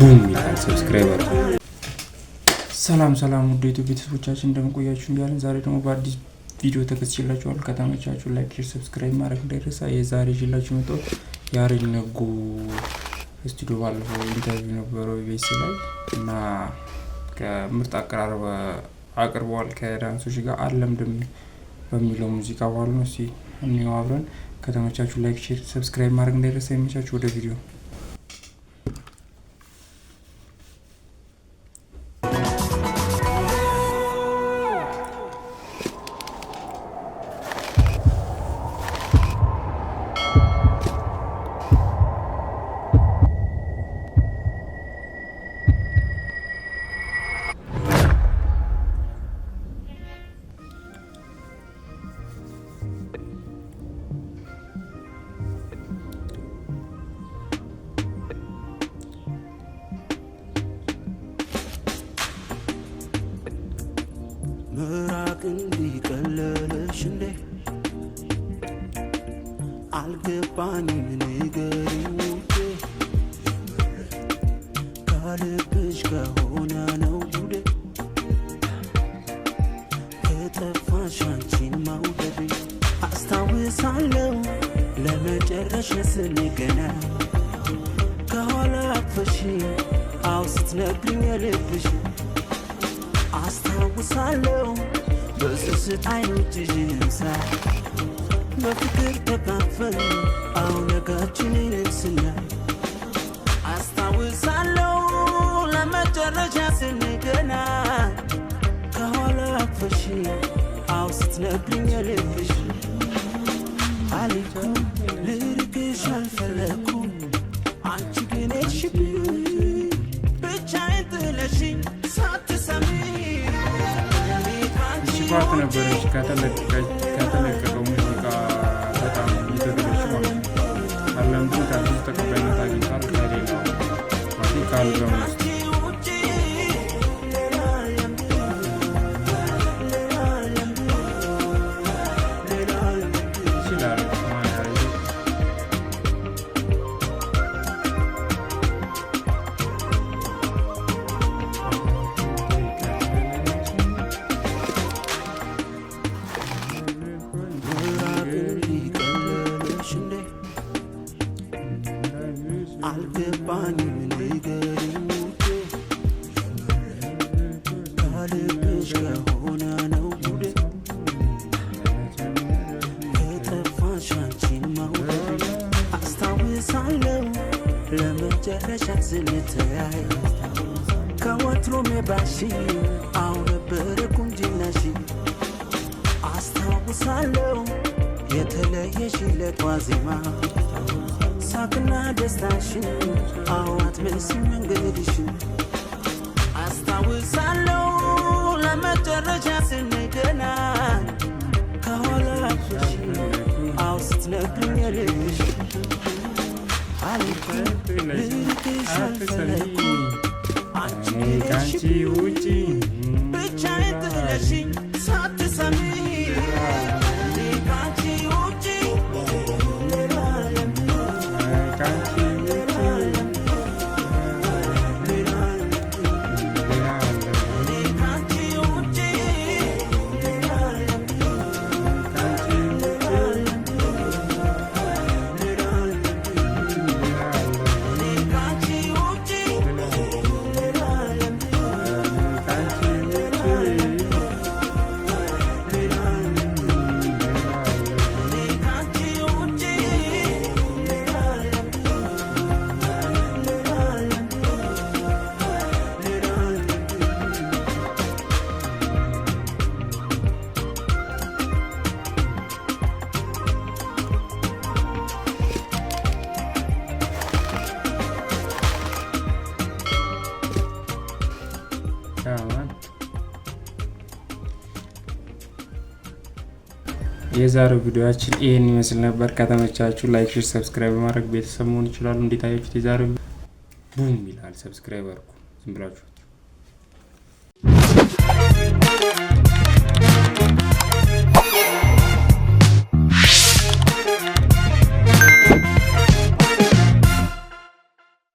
ቡም ይላል ሰብስክራይበር። ሰላም ውድ ዩቲዩብ ቤተሰቦቻችን እንደምቆያችሁ እንዲያለን ዛሬ ደግሞ በአዲስ ቪዲዮ ተከስቼላችኋለሁ። ከተመቻችሁ ላይክ፣ ሼር፣ ሰብስክራይብ ማድረግ እንዳይረሳ። የዛሬ ይዤላችሁ መጣሁት ያሬድ ነጉ ስቱዲዮ ባለፈው ኢንተርቪው ነበረው ኢቢኤስ ላይ እና ከምርጥ አቀራረብ አቅርበዋል ከዳንሶች ጋር አለምድም በሚለው ሙዚቃ ባሉ ነው። እስቲ እንየው አብረን። ከተመቻችሁ ላይክ፣ ሼር፣ ሰብስክራይብ ማድረግ እንዳይረሳ። የሚቻችሁ ወደ ቪዲዮ ምራቅ እንዲቀለለሽ እንዴ አልገባኝም ንገሪኝ ውዴ ከልብሽ ከሆነ ነው ጉዴ ከጠፋሽ አንቺን መውደዴ አስታውሳለሁ ለመጨረሻ ስንገናኝ ከኋላ አቅፈሽ አው ስትነግሪኝ የልብሽ አስታውሳለሁ በስስት አይኖችሽን ሳይ በፍቅር ተካፈል አሁን ነጋችንን ስናይ አስታውሳለሁ ለመጨረሻ ስንገናኝ ከኋላ አቅፈሽ አው ስትነግሪኝ የልብሽ አልኩም ልርቅሽ አልፈለኩም አንቺ ግን ሄድሽብኝ ብቻዬን ጥለሽኝ ፓርት ነበረች ከተለቀቀው ሙዚቃ በጣም የተገለች ማለት ነው። አለምድም ከብዙ ተቀባይነት አግኝቷል። ከሌላው ከአልበም ውስጥ አልገባኝም ንገሪኝ ውዴ ከልብሽ ከሆነ ነው ጉዴ ከጠፋሽ አንቺን መውደዴ አስታውሳለሁ ለመጨረሻ ስንተያይ ከወትሮም የባሽ አው ነበረ ቁንጅናሽ አስታውሳለሁ የተለየሽለት ዋዜማ ሳቅና ደስታሽን አዋት መስም መንገድሽን አስታውሳለሁ ለመጨረሻ ስንገናኝ ከኋላ አቅፈሽ አው ስትነግሪኝ የልብሽ አልኩም ልርቅሽ አልፈለኩም አንቺ ከአንቺ ውጪ ብቻዬን ጥለሽኝ ሳትሰሚ የዛሬው ቪዲዮአችን ይሄን ይመስል ነበር። ከተመቻችሁ ላይክ፣ ሼር፣ ሰብስክራይብ በማድረግ ቤተሰብ መሆን ይችላሉ። እንዴት አያችሁት? የዛሬው ቡም ይላል ሰብስክራይብ አድርጉ ዝም ብላችሁ